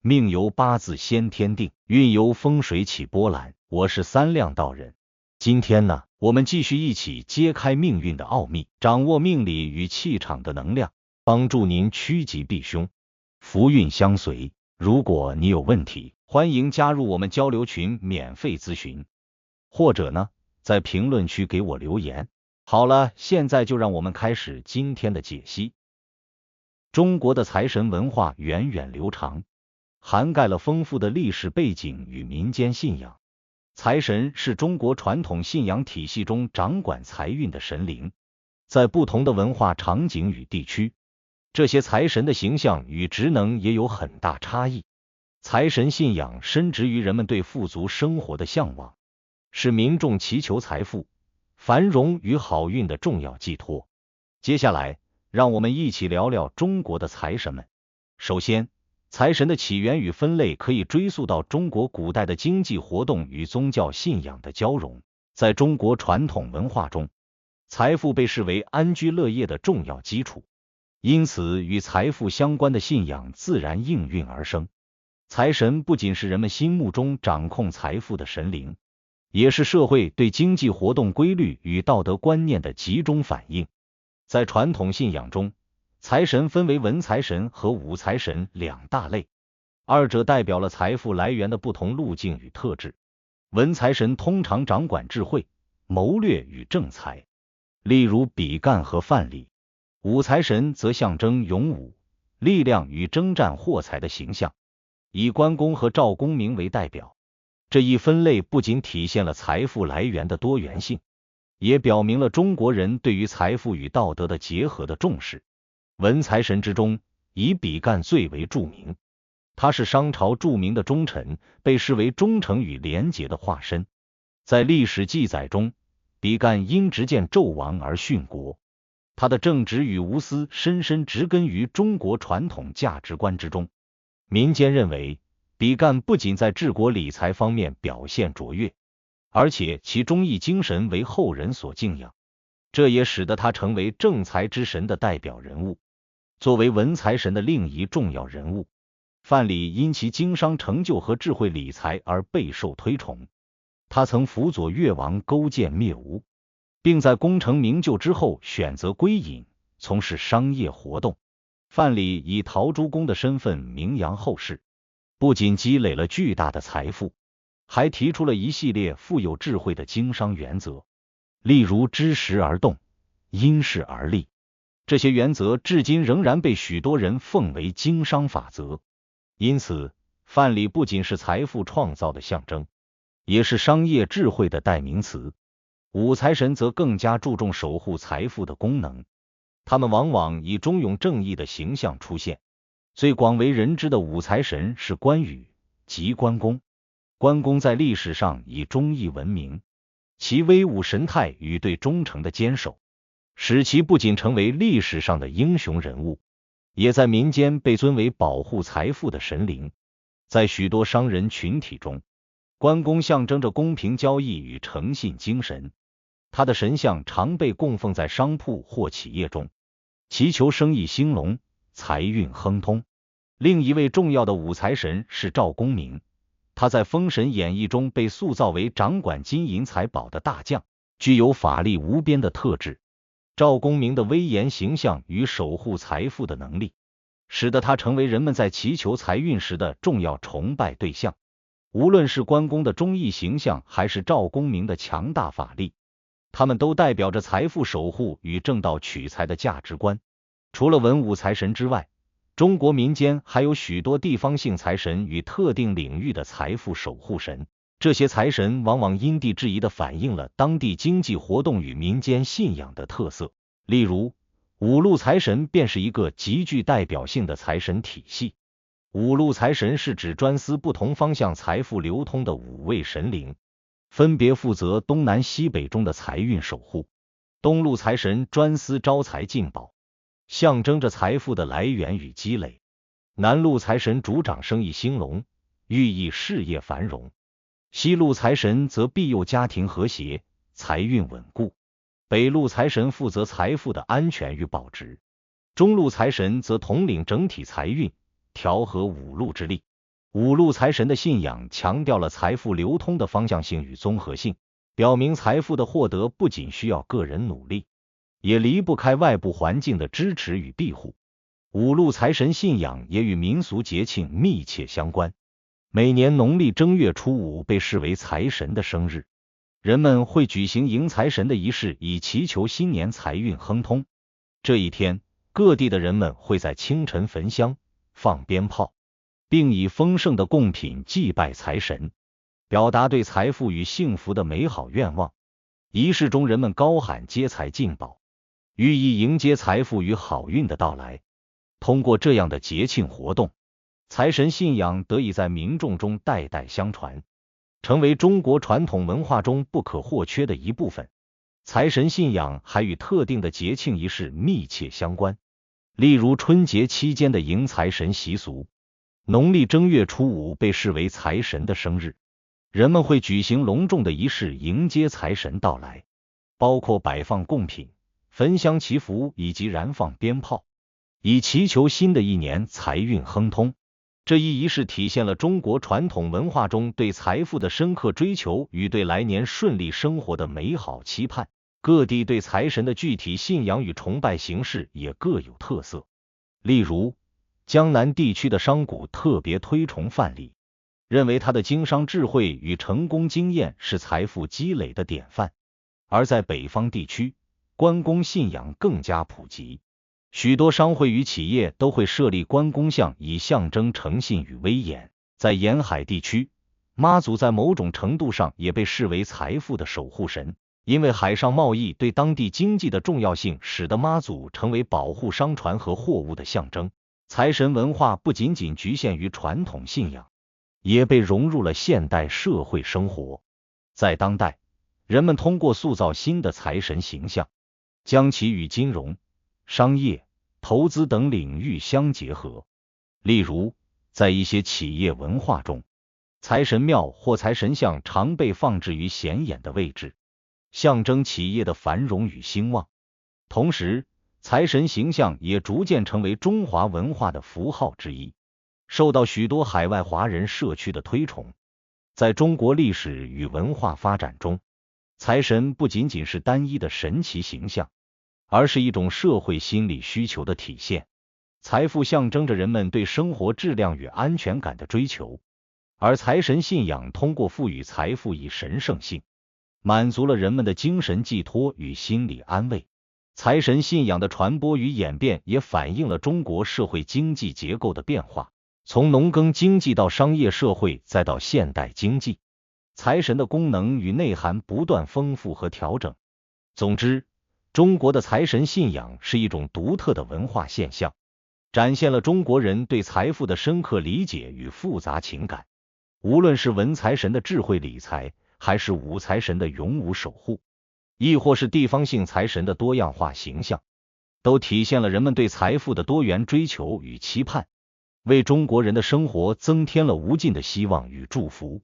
命由八字先天定，运由风水起波澜。我是三亮道人。今天呢，我们继续一起揭开命运的奥秘，掌握命理与气场的能量，帮助您趋吉避凶，福运相随。如果你有问题，欢迎加入我们交流群免费咨询，或者呢，在评论区给我留言。好了，现在就让我们开始今天的解析。中国的财神文化源远流长，涵盖了丰富的历史背景与民间信仰。财神是中国传统信仰体系中掌管财运的神灵，在不同的文化场景与地区，这些财神的形象与职能也有很大差异。财神信仰深植于人们对富足生活的向往，是民众祈求财富、繁荣与好运的重要寄托。接下来，让我们一起聊聊中国的财神们。首先，财神的起源与分类可以追溯到中国古代的经济活动与宗教信仰的交融。在中国传统文化中，财富被视为安居乐业的重要基础，因此与财富相关的信仰自然应运而生。财神不仅是人们心目中掌控财富的神灵，也是社会对经济活动规律与道德观念的集中反映。在传统信仰中，财神分为文财神和武财神两大类，二者代表了财富来源的不同路径与特质。文财神通常掌管智慧、谋略与正财，例如比干和范蠡；武财神则象征勇武、力量与征战获财的形象，以关公和赵公明为代表。这一分类不仅体现了财富来源的多元性，也表明了中国人对于财富与道德的结合的重视。文财神之中，以比干最为著名。他是商朝著名的忠臣，被视为忠诚与廉洁的化身。在历史记载中，比干因执剑纣王而殉国。他的正直与无私深深植根于中国传统价值观之中。民间认为，比干不仅在治国理财方面表现卓越，而且其忠义精神为后人所敬仰，这也使得他成为正财之神的代表人物。作为文财神的另一重要人物，范蠡因其经商成就和智慧理财而备受推崇。他曾辅佐越王勾践灭吴，并在功成名就之后选择归隐，从事商业活动。范蠡以陶朱公的身份名扬后世，不仅积累了巨大的财富，还提出了一系列富有智慧的经商原则，例如知时而动，因势而立。这些原则至今仍然被许多人奉为经商法则。因此，范蠡不仅是财富创造的象征，也是商业智慧的代名词。武财神则更加注重守护财富的功能，他们往往以忠勇正义的形象出现。最广为人知的武财神是关羽，即关公。关公在历史上以忠义闻名，其威武神态与对忠诚的坚守，使其不仅成为历史上的英雄人物，也在民间被尊为保护财富的神灵。在许多商人群体中，关公象征着公平交易与诚信精神，他的神像常被供奉在商铺或企业中，祈求生意兴隆、财运亨通。另一位重要的武财神是赵公明，他在《封神演义》中被塑造为掌管金银财宝的大将，具有法力无边的特质。赵公明的威严形象与守护财富的能力，使得他成为人们在祈求财运时的重要崇拜对象。无论是关公的忠义形象，还是赵公明的强大法力，他们都代表着财富守护与正道取财的价值观。除了文武财神之外，中国民间还有许多地方性财神与特定领域的财富守护神。这些财神往往因地制宜地反映了当地经济活动与民间信仰的特色。例如，五路财神便是一个极具代表性的财神体系。五路财神是指专司不同方向财富流通的五位神灵，分别负责东南西北中的财运守护。东路财神专司招财进宝，象征着财富的来源与积累。南路财神主掌生意兴隆，寓意事业繁荣。西路财神则庇佑家庭和谐，财运稳固。北路财神负责财富的安全与保值。中路财神则统领整体财运，调和五路之力。五路财神的信仰强调了财富流通的方向性与综合性，表明财富的获得不仅需要个人努力，也离不开外部环境的支持与庇护。五路财神信仰也与民俗节庆密切相关。每年农历正月初五被视为财神的生日，人们会举行迎财神的仪式，以祈求新年财运亨通。这一天，各地的人们会在清晨焚香、放鞭炮，并以丰盛的贡品祭拜财神，表达对财富与幸福的美好愿望。仪式中，人们高喊接财进宝，寓意迎接财富与好运的到来。通过这样的节庆活动，财神信仰得以在民众中代代相传，成为中国传统文化中不可或缺的一部分。财神信仰还与特定的节庆仪式密切相关，例如春节期间的迎财神习俗。农历正月初五被视为财神的生日，人们会举行隆重的仪式迎接财神到来，包括摆放贡品、焚香祈福以及燃放鞭炮，以祈求新的一年财运亨通。这一仪式体现了中国传统文化中对财富的深刻追求与对来年顺利生活的美好期盼。各地对财神的具体信仰与崇拜形式也各有特色。例如，江南地区的商贾特别推崇范蠡，认为他的经商智慧与成功经验是财富积累的典范。而在北方地区，关公信仰更加普及，许多商会与企业都会设立关公像，以象征诚信与威严。在沿海地区，妈祖在某种程度上也被视为财富的守护神，因为海上贸易对当地经济的重要性，使得妈祖成为保护商船和货物的象征。财神文化不仅仅局限于传统信仰，也被融入了现代社会生活。在当代，人们通过塑造新的财神形象，将其与金融、商业、投资等领域相结合。例如，在一些企业文化中，财神庙或财神像常被放置于显眼的位置，象征企业的繁荣与兴旺。同时，财神形象也逐渐成为中华文化的符号之一，受到许多海外华人社区的推崇。在中国历史与文化发展中，财神不仅仅是单一的神奇形象，而是一种社会心理需求的体现。财富象征着人们对生活质量与安全感的追求，而财神信仰通过赋予财富以神圣性，满足了人们的精神寄托与心理安慰。财神信仰的传播与演变也反映了中国社会经济结构的变化，从农耕经济到商业社会，再到现代经济，财神的功能与内涵不断丰富和调整。总之，中国的财神信仰是一种独特的文化现象，展现了中国人对财富的深刻理解与复杂情感。无论是文财神的智慧理财，还是武财神的勇武守护，亦或是地方性财神的多样化形象，都体现了人们对财富的多元追求与期盼，为中国人的生活增添了无尽的希望与祝福。